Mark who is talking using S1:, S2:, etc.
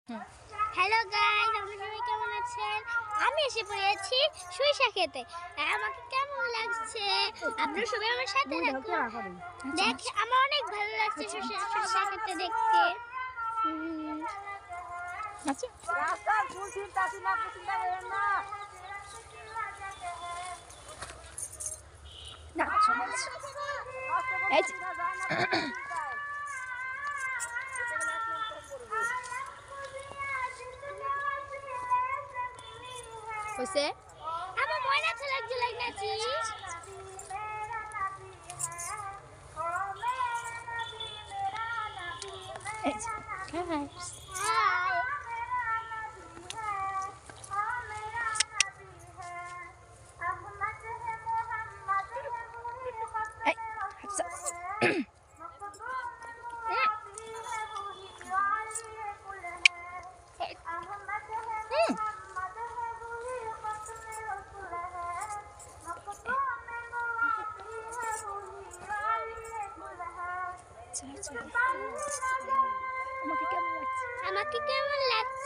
S1: Hello guys, আপনারা সবাই কেমন আছেন? আমি এসে পড়েছি সরিষা খেতে। আমাকে কেমন লাগছে আপনারা সবাই আমার সাথে থাকুন। দেখ, আমার অনেক ভালো লাগছে সরিষা খেতে দেখতে।
S2: আচ্ছা
S3: রাস্তা ভুল চিন্তাছি না, চিন্তা করেন না।
S2: এই যে হইছে
S1: আমার মনে আছে লাগছে লাগনাছি।
S2: এই যে গাইস এই আচ্ছা আমাকে কেমন লাগছে?
S1: আমাকে কেমন লাগছে?